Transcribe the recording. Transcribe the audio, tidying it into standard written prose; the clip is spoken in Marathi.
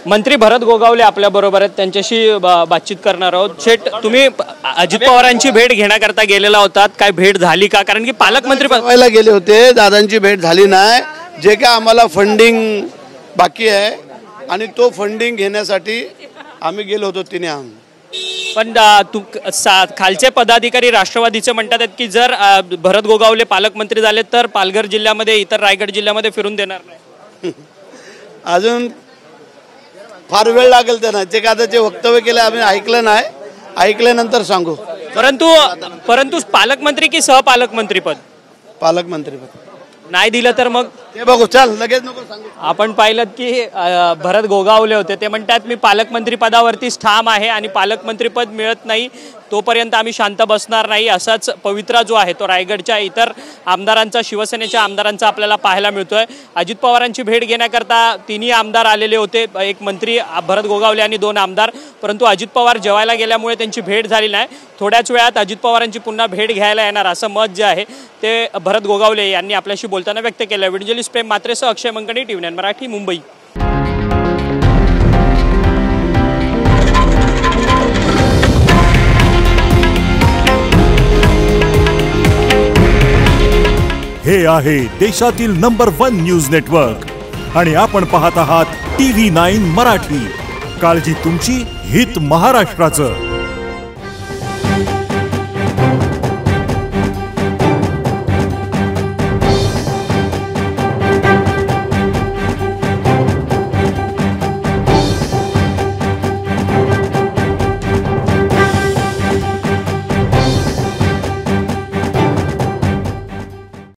मंत्री भरत गोगावले आपल्या बरोबर आहेत, त्यांच्याशी बातचीत करणार आहोत। शेठ, तुम्ही अजित पवारांची भेट घेण्याकरता गेलेला होतात, काय भेट झाली का? कारण की पालकमंत्री व्हायला गेले होते, दादांची भेट झाली नाही। जे काय आम्हाला फंडिंग बाकी आहे आणि तो फंडिंग घेण्यासाठी आम्ही गेलो होतो तिने पण खालचे पदाधिकारी राष्ट्रवादीचे म्हणतात की जर भरत गोगावले पालकमंत्री झाले तर पालघर जिल्ह्यामध्ये इतर रायगड जिल्ह्यामध्ये फिरून देणार नाही। अजून फार वेळ लागेल त्यांना, ते का जे वक्तव्य केलं आम्ही ऐकलं नाही, ऐकल्यानंतर सांगू। परंतु पालकमंत्री की सहपालकमंत्री पद? पालकमंत्री पद नाही दिलं तर मग ते बघू, चल लगेच नको सांगू। आपण पाहिलं की भरत गोगावले होते, ते म्हणतात मी पालकमंत्री पदावरतीच ठाम आहे आणि पालकमंत्री पद मिळत नाही तोपर्यंत आम्ही शांत बसणार नाही, असाच पवित्रा जो आहे तो रायगडच्या इतर आमदारांचा, शिवसेनेच्या आमदारांचा आपल्याला पाहायला मिळतोय। अजित पवारांची भेट घेण्याकरता तिन्ही आमदार आलेले होते, एक मंत्री भरत गोगावले आणि 2 आमदार, परंतु अजित पवार जेवायला गेल्यामुळे त्यांची भेट झाली नाही। थोड्याच वेळात अजित पवारांची पुन्हा भेट घ्यायला येणार असं मत जे आहे ते भरत गोगावले यांनी आपल्याशी बोलताना व्यक्त केलं। व्हिडिओ जर्नलिस्ट प्रेम मात्रेसह अक्षय मंगणी, TV9 मराठी, मुंबई। हे आहे देशातील नंबर 1 न्यूज नेटवर्क आणि आपण पाहत आहात TV9 मराठी। काळजी तुमची, हित महाराष्ट्राचं।